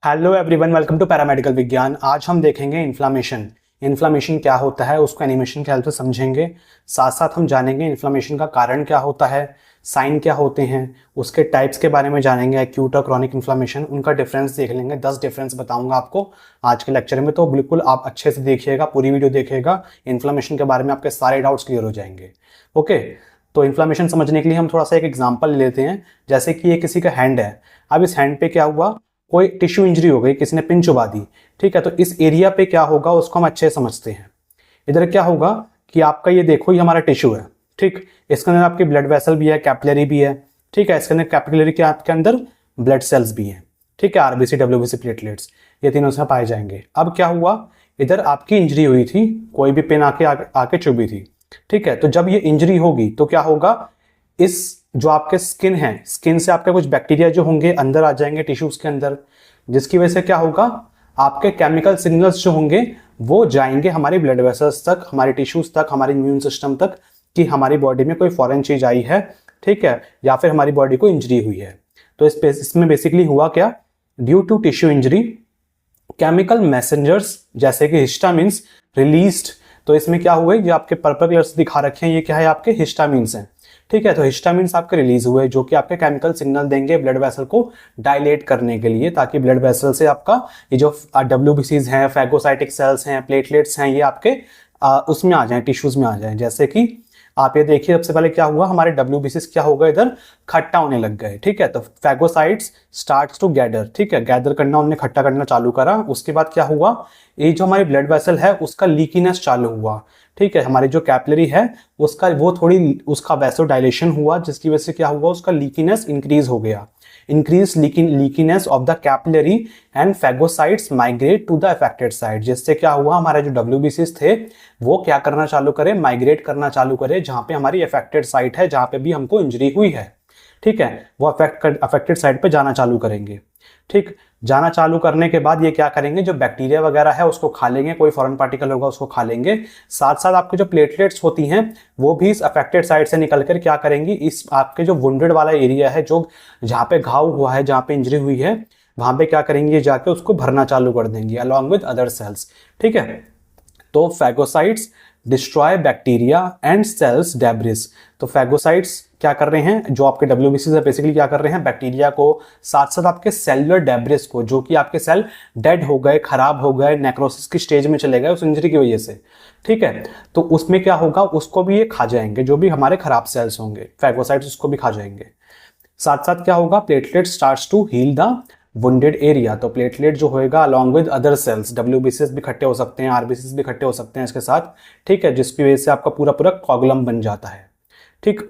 Hello everyone, welcome to paramedical विज्ञान। आज हम देखेंगे इन्फ्लामेशन क्या होता है, उसको एनिमेशन के हेल्प से समझेंगे। साथ साथ हम जानेंगे इन्फ्लामेशन का कारण क्या होता है, साइन क्या होते हैं, उसके टाइप्स के बारे में जानेंगे। एक्यूट और क्रॉनिक इन्फ्लामेशन, उनका डिफरेंस देख लेंगे। 10 डिफरेंस बताऊंगा आपको आज के लेक्चर में, तो बिल्कुल आप अच्छे से देखिएगा, पूरी वीडियो देखिएगा। इन्फ्लामेशन के बारे में आपके सारे डाउट्स क्लियर हो जाएंगे। ओके, तो इन्फ्लामेशन समझने के लिए हम थोड़ा सा एक एग्जाम्पल लेते हैं। जैसे कि ये किसी का हैंड है। अब इस हैंड पे क्या हुआ, कोई टिश्यू इंजरी हो गई, किसी ने पिन चुबा दी। ठीक है, तो इस एरिया पे क्या होगा उसको हम अच्छे से समझते हैं। इधर क्या होगा कि आपका ये देखो, ये हमारा टिश्यू है। ठीक, इसके अंदर आपकी ब्लड वेसल भी है, कैपिलरी भी है। ठीक है, इसके अंदर कैपिलरी के आपके अंदर ब्लड सेल्स भी हैं। ठीक है, आरबीसी, डब्ल्यूबीसी, प्लेटलेट्स, ये तीनों से पाए जाएंगे। अब क्या हुआ, इधर आपकी इंजरी हुई थी, कोई भी पिन आके चुभी थी। ठीक है, तो जब ये इंजरी होगी तो क्या होगा, इस जो आपके स्किन है, स्किन से आपके कुछ बैक्टीरिया जो होंगे अंदर आ जाएंगे टिश्यूज के अंदर, जिसकी वजह से क्या होगा, आपके केमिकल सिग्नल्स जो होंगे वो जाएंगे हमारी ब्लड वेसल्स तक, हमारे टिश्यूज तक, हमारे इम्यून सिस्टम तक, कि हमारी बॉडी में कोई फॉरेन चीज आई है। ठीक है, या फिर हमारी बॉडी को इंजरी हुई है। तो इसमें बेसिकली हुआ क्या, due to tissue injury chemical messengers जैसे कि हिस्टामिन्स रिलीज्ड। तो इसमें क्या हुआ, ये आपके पर्पल कलर से दिखा रखे हैं, ये क्या है, आपके हिस्टामिन्स हैं। ठीक है, तो हिस्टामिन्स आपके रिलीज हुए जो कि आपके केमिकल सिग्नल देंगे ब्लड वेसल को डायलेट करने के लिए, ताकि ब्लड वेसल से आपका ये जो डब्ल्यूबीसीज हैं, फैगोसाइटिक सेल्स हैं, प्लेटलेट्स हैं, ये आपके उसमें आ जाएं, टिश्यूज में आ जाएं। जैसे कि आप ये देखिए, सबसे पहले क्या हुआ, हमारे डब्ल्यूबीसीज क्या हो गए, इधर खट्टा होने लग गए। ठीक है, तो फैगोसाइट्स स्टार्ट्स टू गैदर। ठीक है, गैदर करना, उन्होंने खट्टा करना चालू करा। उसके बाद क्या हुआ, ये जो हमारी ब्लड वेसल है उसका लीकीनेस चालू हुआ। ठीक है, हमारी जो कैपिलरी है उसका वो थोड़ी उसका वैसो डायलेशन हुआ, जिसकी वजह से क्या हुआ, उसका लीकीनेस इंक्रीज हो गया। Increase leakiness of the capillary and phagocytes migrate to the affected site. जिससे क्या हुआ, हमारे जो डब्ल्यूबीसीज थे वो क्या करना चालू करे, माइग्रेट करना चालू करे जहां पे हमारी अफेक्टेड साइट है, जहां पे भी हमको इंजरी हुई है। ठीक है, वो अफेक्टेड साइट पे जाना चालू करेंगे। ठीक, जाना चालू करने के बाद ये क्या करेंगे, जो बैक्टीरिया वगैरह है उसको खा लेंगे, कोई फॉरेन पार्टिकल होगा उसको खा लेंगे। साथ साथ आपके जो प्लेटलेट्स होती हैं वो भी इस अफेक्टेड साइट से निकलकर क्या करेंगी, इस आपके जो वुंडेड वाला एरिया है, जो जहां पे घाव हुआ है, जहां पे इंजरी हुई है, वहां पे क्या करेंगे, जाके उसको भरना चालू कर देंगे अलॉन्ग विद अदर सेल्स। ठीक है, तो phagocytes destroy bacteria and cells debris. तो फैगोसाइट्स क्या कर रहे हैं, जो आपके डब्ल्यूबीसी से बेसिकली क्या कर रहे हैं, बैक्टीरिया को, साथ साथ आपके सेलुलर डेब्रिस को, जो कि आपके सेल डेड हो गए, खराब हो गए, नेक्रोसिस की स्टेज में चले गए उस इंजरी की वजह से। ठीक है, तो उसमें क्या होगा, उसको भी ये खा जाएंगे, जो भी हमारे खराब सेल्स होंगे फैगोसाइट्स उसको भी खा जाएंगे। साथ साथ क्या होगा, platelet starts to heal the wounded area. तो प्लेटलेट जो होएगा अलॉन्ग विद अदर सेल्स, डब्ल्यूबीसीज भी इकट्ठे हो सकते हैं, आरबीसीज भी इकट्ठे हो सकते हैं इसके साथ। ठीक है, जिसकी वजह से आपका पूरा पूरा कोगुलम बन जाता है। ठीक,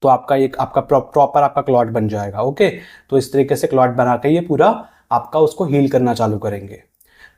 तो आपका एक आपका प्रॉपर आपका क्लॉट बन जाएगा। ओके, तो इस तरीके से क्लॉट बना के ये पूरा आपका उसको हील करना चालू करेंगे।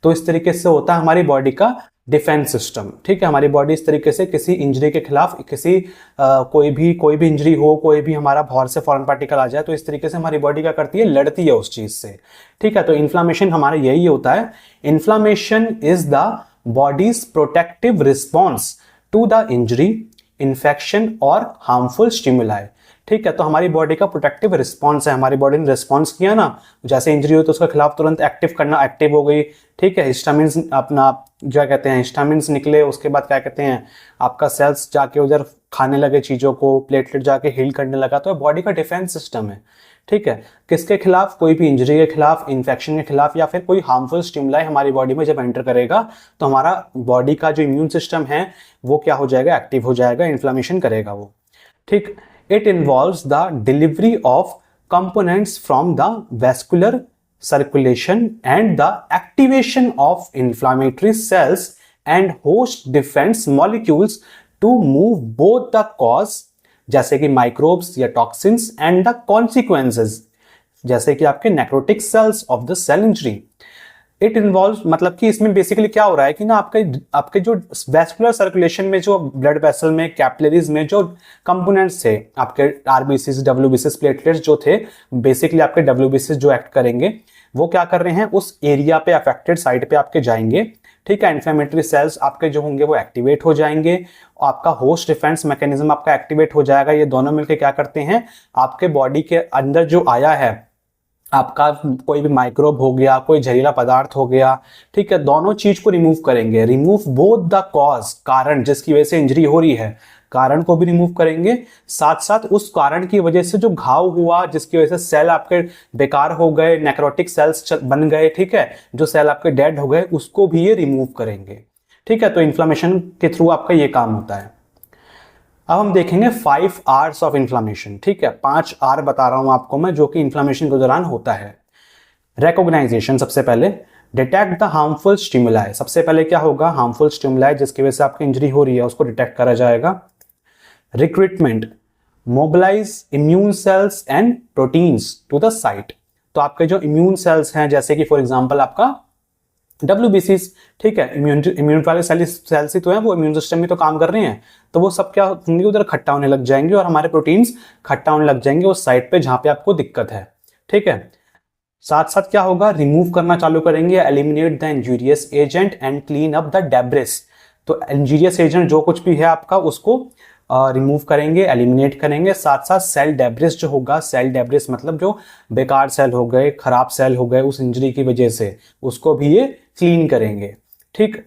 तो इस तरीके से होता है हमारी बॉडी का डिफेंस सिस्टम। ठीक है, हमारी बॉडी इस तरीके से किसी इंजरी के खिलाफ, किसी कोई भी इंजरी हो, कोई भी हमारा बाहर से फॉरेन पार्टिकल आ जाए, तो इस तरीके से हमारी बॉडी क्या करती है, लड़ती है उस चीज से। ठीक है, तो इन्फ्लामेशन हमारा यही होता है। Inflammation is the body's protective response to the injury, infection और हार्मफुल स्टिमुलाई। ठीक है, तो हमारी बॉडी का प्रोटेक्टिव रिस्पॉन्स है, हमारी बॉडी ने रिस्पॉन्स किया ना, जैसे इंजरी हुई तो उसके खिलाफ तुरंत एक्टिव करना, एक्टिव हो गई। ठीक है, हिस्टामिन्स अपना क्या कहते हैं, हिस्टामिन्स निकले, उसके बाद क्या कहते हैं, आपका सेल्स जाके उधर खाने लगे चीजों को, प्लेटलेट जाके हील करने लगा। तो बॉडी का डिफेंस सिस्टम है। ठीक है, किसके खिलाफ, कोई भी इंजरी के खिलाफ, इन्फेक्शन के खिलाफ, या फिर कोई हार्मफुल स्टिमुलाई हमारी बॉडी में जब एंटर करेगा तो हमारा बॉडी का जो इम्यून सिस्टम है वो क्या हो जाएगा, एक्टिव हो जाएगा, इन्फ्लामेशन करेगा वो। ठीक, it involves the delivery of components from the vascular circulation and the activation of inflammatory cells and host defense molecules to move both the cause जैसे कि माइक्रोब्स या टॉक्सिन्स एंड द कॉन्सिक्वेंसेज जैसे कि आपके necrotic cells of the cell injury. It involve मतलब कि इसमें basically क्या हो रहा है कि ना, आपके जो वेस्कुलर सर्कुलेशन में, जो ब्लड वेसल में, कैपिलरीज में जो कंपोनेंट्स थे, आपके आरबीसीज, डब्ल्यूबीसीज, प्लेटलेट्स जो थे, बेसिकली आपके डब्ल्यूबीसीज जो एक्ट करेंगे वो क्या कर रहे हैं, उस एरिया पे, अफेक्टेड साइट पे आपके जाएंगे। ठीक है, इन्फ्लेमेटरी सेल्स आपके जो होंगे वो एक्टिवेट हो जाएंगे, आपका होस्ट डिफेंस मैकेनिज्म आपका एक्टिवेट हो जाएगा। ये दोनों मिलकर क्या करते हैं, आपके बॉडी के अंदर जो आया है आपका कोई भी माइक्रोब हो गया, कोई जहरीला पदार्थ हो गया, ठीक है, दोनों चीज को रिमूव करेंगे। रिमूव बोथ द कॉज, कारण जिसकी वजह से इंजरी हो रही है, कारण को भी रिमूव करेंगे, साथ साथ उस कारण की वजह से जो घाव हुआ, जिसकी वजह से सेल आपके बेकार हो गए, नेक्रोटिक सेल्स बन गए, ठीक है, जो सेल आपके डेड हो गए, उसको भी ये रिमूव करेंगे। ठीक है, तो इन्फ्लामेशन के थ्रू आपका ये काम होता है। अब हम देखेंगे 5 आर्स ऑफ इन्फ्लामेशन। ठीक है, 5 आर बता रहा हूं आपको मैं, जो कि इन्फ्लामेशन के दौरान होता है। रिकॉग्नाइजेशन, सबसे पहले डिटेक्ट द हार्मफुल स्टिमुलाई। सबसे पहले क्या होगा, हार्मफुल स्टिमुलाई जिसकी वजह से आपकी इंजरी हो रही है उसको डिटेक्ट करा जाएगा। Recruitment, mobilize immune cells and proteins to the site. तो आपके जो इम्यून सेल्स हैं, जैसे कि फॉर एग्जांपल आपका WBCs, ठीक है, इम्यून वाले सेल्स ही तो हैं, वो इम्यून सिस्टम में तो काम कर रहे हैं, तो वो सब क्या होंगे, उधर खट्टा होने लग जाएंगे और हमारे प्रोटीन्स खट्टा होने लग जाएंगे उस साइट पे जहां पे आपको दिक्कत है। ठीक है, साथ साथ क्या होगा, रिमूव करना चालू करेंगे, eliminate the injurious agent and clean up the debris. तो इंजूरियस एजेंट जो कुछ भी है आपका, उसको रिमूव करेंगे, एलिमिनेट करेंगे, साथ साथ सेल डेब्रिस जो होगा, सेल डेब्रिस मतलब जो बेकार सेल हो गए, खराब सेल हो गए उस इंजरी की वजह से, उसको भी ये क्लीन करेंगे। ठीक,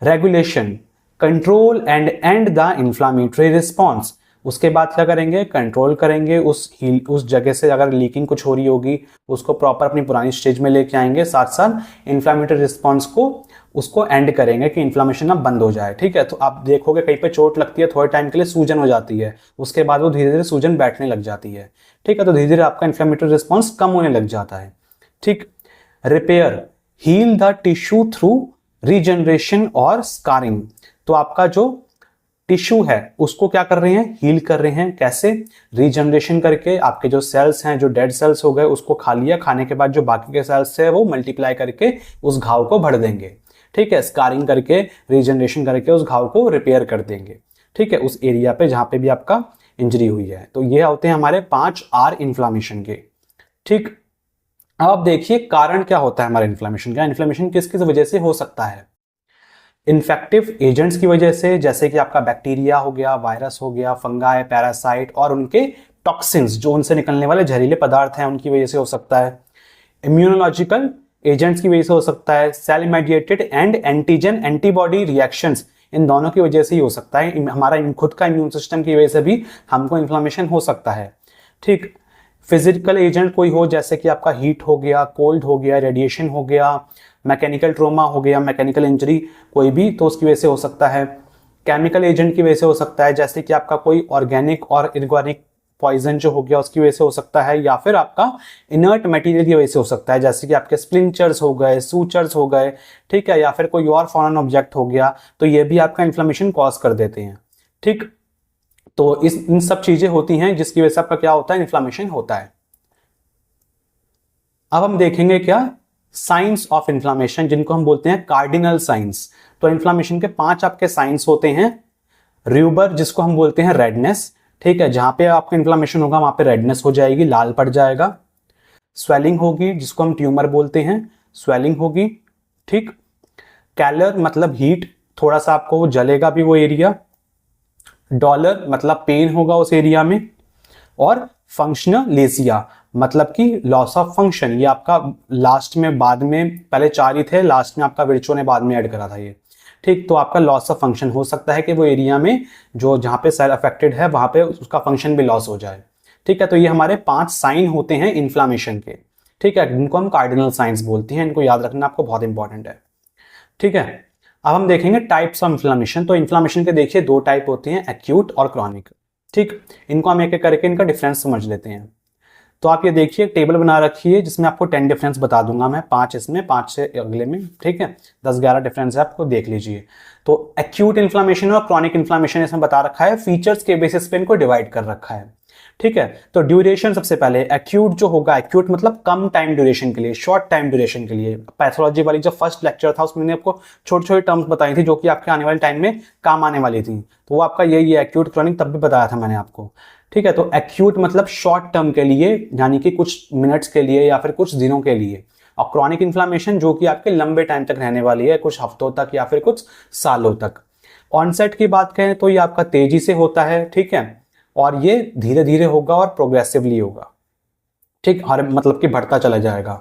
regulation, control and and the inflammatory response. उसके बाद क्या करेंगे, कंट्रोल करेंगे उस जगह से अगर लीकिंग कुछ हो रही होगी, उसको प्रॉपर अपनी पुरानी स्टेज में लेके आएंगे, साथ साथ इंफ्लामेटरी रिस्पॉन्स को उसको एंड करेंगे कि इन्फ्लामेशन अब बंद हो जाए। ठीक है, तो आप देखोगे कहीं पे चोट लगती है, थोड़े टाइम के लिए सूजन हो जाती है, उसके बाद वो धीरे धीरे सूजन बैठने लग जाती है। ठीक है, तो धीरे धीरे आपका इन्फ्लामेटरी रिस्पॉन्स कम होने लग जाता है। ठीक, repair, heal the tissue through regeneration और स्कारिंग। तो आपका जो टिश्यू है उसको क्या कर रहे हैं, हील कर रहे हैं। कैसे, रीजनरेशन करके, आपके जो सेल्स हैं, जो डेड सेल्स हो गए उसको खा लिया, खाने के बाद जो बाकी के सेल्स है वो मल्टीप्लाई करके उस घाव को भर देंगे। ठीक है, स्कारिंग करके, रीजनरेशन करके उस घाव को रिपेयर कर देंगे। ठीक है, उस एरिया पे जहां पे भी आपका इंजरी हुई है। तो ये होते हैं हमारे 5 आर इन्फ्लामेशन के। ठीक, अब आप देखिए कारण क्या होता है हमारे इन्फ्लामेशन का। इन्फ्लामेशन किस किस वजह से हो सकता है, इन्फेक्टिव एजेंट्स की वजह से, जैसे कि आपका बैक्टीरिया हो गया, वायरस हो गया, फंगाई, पैरासाइट और उनके टॉक्सिन्स, जो उनसे निकलने वाले जहरीले पदार्थ हैं, उनकी वजह से हो सकता है। इम्यूनोलॉजिकल एजेंट्स की वजह से हो सकता है। Cell mediated and antigen antibody reactions, इन दोनों की वजह से ही हो सकता है। हमारा खुद का इम्यून सिस्टम की वजह से भी हमको इन्फ्लामेशन हो सकता है। ठीक, फिजिकल एजेंट कोई हो, जैसे कि आपका हीट हो गया, कोल्ड हो गया, रेडिएशन हो गया, मैकेनिकल ट्रोमा हो गया, मैकेनिकल इंजरी कोई भी, तो उसकी वजह से हो सकता है। केमिकल एजेंट की वजह से हो सकता है, जैसे कि आपका कोई ऑर्गेनिक और इनऑर्गेनिक पॉइजन जो हो गया उसकी वजह से हो सकता है, या फिर आपका इनर्ट मटेरियल की वजह से हो सकता है, जैसे कि आपके स्प्लिंचर्स हो गए, सूचर्स हो गए, ठीक है, या फिर कोई और फॉरेन ऑब्जेक्ट हो गया, तो ये भी आपका इन्फ्लेमेशन कॉज कर देते हैं। ठीक, तो इन सब चीजें होती हैं जिसकी वजह से आपका क्या होता है, इन्फ्लेमेशन होता है। अब हम देखेंगे क्या, साइंस ऑफ इन्फ्लामेशन, जिनको हम बोलते हैं कार्डिनल साइंस। तो इन्फ्लामेशन के 5 आपके साइंस होते हैं। र्यूबर, जिसको हम बोलते हैं रेडनेस, ठीक है, जहां पे आपका इन्फ्लामेशन होगा वहां पे रेडनेस हो जाएगी, लाल पड़ जाएगा। स्वेलिंग होगी, जिसको हम ट्यूमर बोलते हैं, स्वेलिंग होगी। ठीक, कैलर मतलब हीट, थोड़ा सा आपको वो जलेगा भी वो एरिया। डॉलर मतलब पेन होगा उस एरिया में। और फंक्शनलेसिया मतलब कि लॉस ऑफ फंक्शन, ये आपका लास्ट में, बाद में, पहले 4 ही थे, लास्ट में आपका विर्चो ने बाद में ऐड करा था ये। ठीक, तो आपका लॉस ऑफ फंक्शन हो सकता है कि वो एरिया में जो जहां पे सेल अफेक्टेड है वहां पे उसका फंक्शन भी लॉस हो जाए। ठीक है, तो ये हमारे 5 साइन होते हैं इन्फ्लामेशन के। ठीक है, इनको हम कार्डिनल साइंस बोलते हैं, इनको याद रखना आपको बहुत इंपॉर्टेंट है। ठीक है, अब हम देखेंगे टाइप्स ऑफ इन्फ्लामेशन। तो इन्फ्लामेशन के देखिए 2 टाइप होते हैं, एक्यूट और क्रॉनिक। ठीक, इनको हम एक एक करके इनका डिफरेंस समझ लेते हैं। तो आप ये देखिए, टेबल बना रखी है जिसमें आपको 10 डिफरेंस बता दूंगा मैं, 5 इसमें, 5 से अगले में। ठीक है, 10-11 डिफरेंस है, आपको देख लीजिए। तो एक्यूट इन्फ्लामेशन और क्रॉनिक इन्फ्लामेशन इसमें बता रखा है, फीचर्स के बेसिस पे इनको डिवाइड कर रखा है। ठीक है, तो ड्यूरेशन सबसे पहले, एक्यूट जो होगा, एक्यूट मतलब कम टाइम ड्यूरेशन के लिए, शॉर्ट टाइम ड्यूरेशन के लिए। पैथोलॉजी वाली जो फर्स्ट लेक्चर था उसमें मैंने आपको छोटे छोटे टर्म्स बताई थी जो कि आपके आने वाले टाइम में काम आने वाली थी, तो वो आपका यही है एक्यूट क्रॉनिक, तब भी बताया था मैंने आपको। ठीक है, तो एक्यूट मतलब शॉर्ट टर्म के लिए, यानी कि कुछ मिनट्स के लिए या फिर कुछ दिनों के लिए। और क्रॉनिक इन्फ्लामेशन जो कि आपके लंबे टाइम तक रहने वाली है, कुछ हफ्तों तक या फिर कुछ सालों तक। ऑनसेट की बात करें तो ये आपका तेजी से होता है, ठीक है, और ये धीरे धीरे होगा और प्रोग्रेसिवली होगा। ठीक, हर मतलब कि बढ़ता चला जाएगा।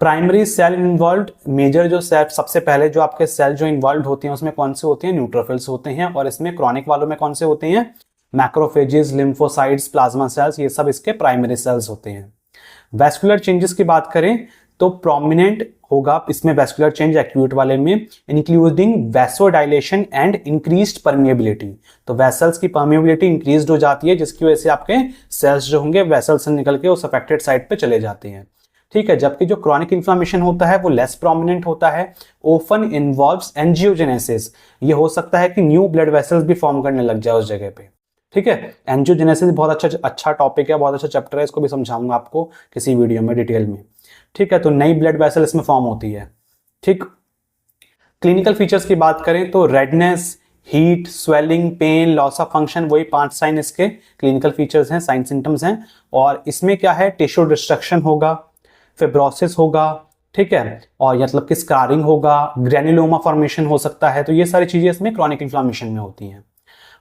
प्राइमरी सेल इन्वॉल्व, मेजर जो सेल, सबसे पहले जो आपके सेल जो इन्वॉल्व होते हैं उसमें कौन से होते हैं, न्यूट्रोफिल्स होते हैं। और इसमें क्रॉनिक वालों में कौन से होते हैं, मैक्रोफेजेस, लिम्फोसाइट्स, प्लाज्मा सेल्स, ये सब इसके प्राइमरी सेल्स होते हैं। वैस्कुलर चेंजेस की बात करें तो प्रोमिनेंट होगा इसमें वैस्कुलर चेंज एक्यूट वाले में, including vasodilation and increased permeability. तो वेसल्स की परमिएबिलिटी इंक्रीज्ड हो जाती है, जिसकी वजह से आपके सेल्स जो होंगे वेसल से निकल के उस अफेक्टेड साइट पे चले जाते हैं। ठीक है, जबकि जो क्रॉनिक इन्फ्लामेशन होता है वो लेस प्रोमिनेंट होता है, ओफन इन्वॉल्व्स एंजियोजेनेसिस। ये हो सकता है कि न्यू ब्लड वेसल्स भी फॉर्म करने लग जाए उस जगह पे। ठीक है, एंजियोजेनेसिस बहुत अच्छा टॉपिक है, बहुत अच्छा चैप्टर है, इसको भी समझाऊंगा आपको किसी वीडियो में डिटेल में। ठीक है, तो नई ब्लड वेसल इसमें फॉर्म होती है। ठीक, क्लिनिकल फीचर्स की बात करें तो redness, heat, swelling, pain, loss of function, वही 5 साइन इसके क्लिनिकल फीचर्स हैं, साइन सिम्टम्स हैं। और इसमें क्या है, टिश्यू डिस्ट्रक्शन होगा, फिब्रोसिस होगा, ठीक है, और मतलब कि स्कारिंग होगा, ग्रेनुलोमा फॉर्मेशन हो सकता है। तो ये सारी चीजें इसमें क्रॉनिक इन्फ्लामेशन में होती हैं।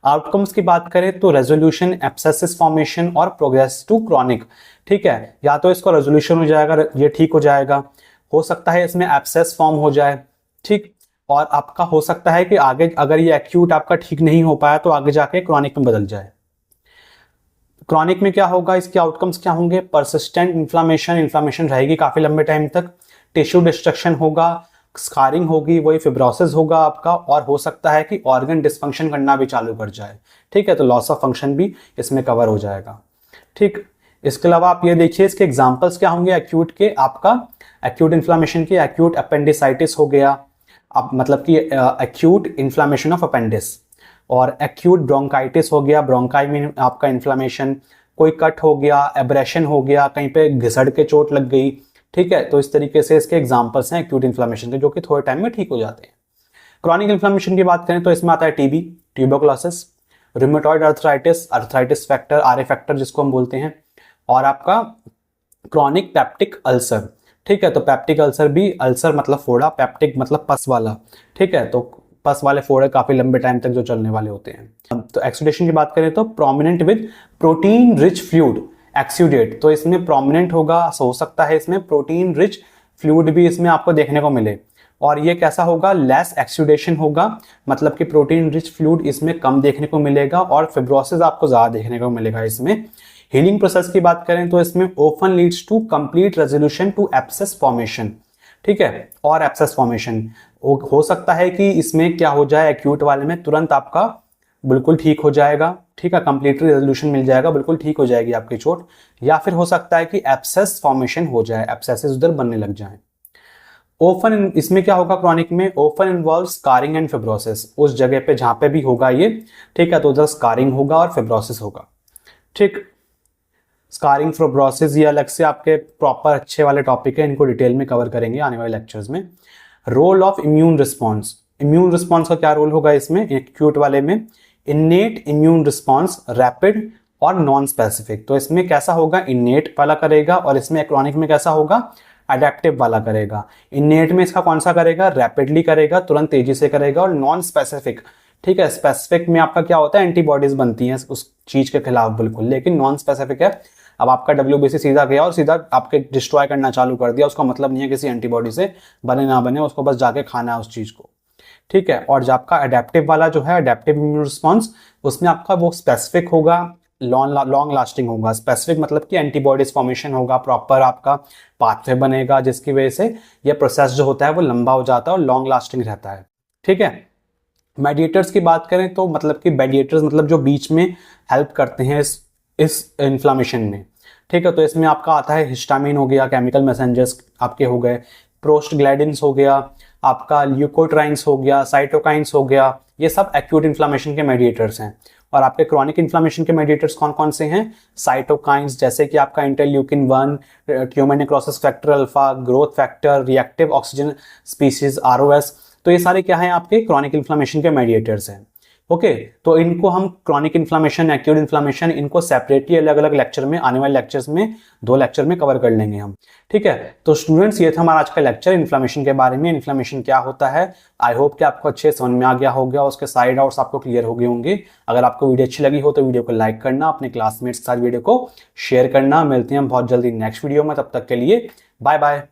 आउटकम्स की बात करें तो रेजोल्यूशन, एब्सेसिस फॉर्मेशन और प्रोग्रेस टू क्रॉनिक। ठीक है, या तो इसको रेजोल्यूशन हो जाएगा, ये ठीक हो जाएगा, हो सकता है इसमें एब्सेस फॉर्म हो जाए। ठीक, और आपका हो सकता है कि आगे अगर ये एक्यूट आपका ठीक नहीं हो पाया तो आगे जाके क्रॉनिक में बदल जाए। क्रॉनिक में क्या होगा, इसके आउटकम्स क्या होंगे, परसिस्टेंट इन्फ्लामेशन, इन्फ्लामेशन रहेगी काफी लंबे टाइम तक, टिश्यू डिस्ट्रक्शन होगा, स्कारिंग होगी, वही फिब्रोसिस होगा आपका, और हो सकता है कि ऑर्गन डिस्फंक्शन करना भी चालू कर जाए। ठीक है, तो लॉस ऑफ फंक्शन भी इसमें कवर हो जाएगा। ठीक, इसके अलावा आप ये देखिए इसके एग्जांपल्स क्या होंगे एक्यूट के, आपका एक्यूट इन्फ्लामेशन की एक्यूट अपेंडिसाइटिस हो गया, अब मतलब कि एक्यूट इन्फ्लामेशन ऑफ अपेंडिस, और एक्यूट ब्रोंकाइटिस हो गया, ब्रोंकाई में आपका इन्फ्लामेशन, कोई कट हो गया, एब्रेशन हो गया, कहीं पे घिसड़ के चोट लग गई। ठीक है, तो इस तरीके से इसके एग्जांपल्स हैं एक्यूट इन्फ्लामेशन के, जो कि थोड़े टाइम में ठीक हो जाते हैं। क्रॉनिक इन्फ्लामेशन की बात करें तो इसमें आता है TB, tuberculosis, rheumatoid arthritis, arthritis factor, RA factor जिसको हम बोलते हैं, और आपका क्रॉनिक पेप्टिक अल्सर। ठीक है, तो पेप्टिक अल्सर भी, अल्सर मतलब फोड़ा, पेप्टिक मतलब पस वाला। ठीक है, तो पस वाले फोड़े काफी लंबे टाइम तक जो चलने वाले होते हैं। तो एक्सुडेशन की बात करें तो prominent with protein rich fluid exudate, तो इसमें प्रोमिनेंट होगा, हो सकता है इसमें प्रोटीन रिच फ्लूइड भी इसमें आपको देखने को मिले। और ये कैसा होगा, लेस एक्सुडेशन होगा, मतलब कि प्रोटीन रिच फ्लूइड इसमें कम देखने को मिलेगा, और फिब्रोसिस आपको ज्यादा देखने को मिलेगा इसमें। हीलिंग प्रोसेस की बात करें तो इसमें open leads to complete resolution to abscess formation. ठीक है, और एब्सेस फॉर्मेशन हो सकता है कि इसमें क्या हो जाए, एक्यूट वाले में तुरंत आपका बिल्कुल ठीक हो जाएगा। ठीक है, कंप्लीटली रेजोल्यूशन मिल जाएगा, बिल्कुल ठीक हो जाएगी आपकी चोट, या फिर हो सकता है कि एब्सेस फॉर्मेशन हो जाए, एब्सेसेस उधर बनने लग जाए। ओफन, इसमें क्या होगा क्रॉनिक में, often involve scarring and fibrosis, उस जगह पे जहां पे भी होगा ये। ठीक है, तो उधर स्कारिंग होगा और फिब्रोसिस होगा। ठीक, स्कारिंग, फिब्रोसिस ये अलग से आपके प्रॉपर अच्छे वाले टॉपिक है, इनको डिटेल में कवर करेंगे आने वाले लेक्चर्स में। Role of immune response, immune response का क्या रोल होगा इसमें एक्यूट वाले में, इन्नेट इम्यून रिस्पॉन्स, रैपिड और नॉन स्पेसिफिक। तो इसमें कैसा होगा, इन्नेट वाला करेगा, और इसमें क्रॉनिक में कैसा होगा, अडेप्टिव वाला करेगा। इन्नेट में इसका कौन सा करेगा, रैपिडली करेगा, तुरंत तेजी से करेगा, और नॉन स्पेसिफिक। ठीक है, स्पेसिफिक में आपका क्या होता है, एंटीबॉडीज बनती हैं उस चीज के खिलाफ बिल्कुल, लेकिन नॉन स्पेसिफिक है, अब आपका WBC सीधा गया और सीधा आपके डिस्ट्रॉय करना चालू कर दिया, उसका मतलब नहीं है किसी एंटीबॉडी से बने ना बने, उसको बस जाके खाना है उस चीज को। ठीक है, और जब आपका अडेप्टिव वाला जो है, अडेप्टिव इम्यून रिस्पॉन्स, उसमें आपका वो स्पेसिफिक होगा, लॉन्ग लास्टिंग होगा। स्पेसिफिक मतलब कि एंटीबॉडीज फॉर्मेशन होगा, प्रॉपर आपका पाथवे बनेगा, जिसकी वजह से ये प्रोसेस जो होता है वो लंबा हो जाता है और लॉन्ग लास्टिंग रहता है। ठीक है, मेडिएटर्स की बात करें तो मतलब कि मेडिएटर्स मतलब जो बीच में हेल्प करते हैं इस इन्फ्लामेशन में। ठीक है, तो इसमें आपका आता है हिस्टामिन हो गया, केमिकल मैसेंजर्स आपके हो गए, प्रोस्टग्लैंडिन्स हो गया, आपका ल्यूकोट्राइन्स हो गया, साइटोकाइन्स हो गया, ये सब एक्यूट इन्फ्लामेशन के मेडिएटर्स हैं। और आपके क्रॉनिक इन्फ्लामेशन के मेडिएटर्स कौन कौन से हैं, साइटोकाइन्स जैसे कि आपका interleukin 1, tumour necrosis factor alpha, growth factor, reactive oxygen species ROS। तो ये सारे क्या हैं, आपके क्रॉनिक इन्फ्लामेशन के मेडिएटर्स हैं। ओके, तो इनको हम क्रॉनिक इन्फ्लामेशन, एक्यूट इन्फ्लामेशन, इनको सेपरेटली अलग अलग लेक्चर में, आने वाले लेक्चर्स में 2 लेक्चर में कवर कर लेंगे हम। ठीक है, तो स्टूडेंट्स ये था हमारा आज का लेक्चर इन्फ्लामेशन के बारे में, इन्फ्लामेशन क्या होता है। आई होप कि आपको अच्छे समझ में आ गया होगा, उसके साइड डाउट्स आपको क्लियर हो गए होंगे। अगर आपको वीडियो अच्छी लगी हो तो वीडियो को लाइक करना, अपने क्लासमेट्स के साथ वीडियो को शेयर करना। मिलते हैं हम बहुत जल्दी नेक्स्ट वीडियो में, तब तक के लिए बाय बाय।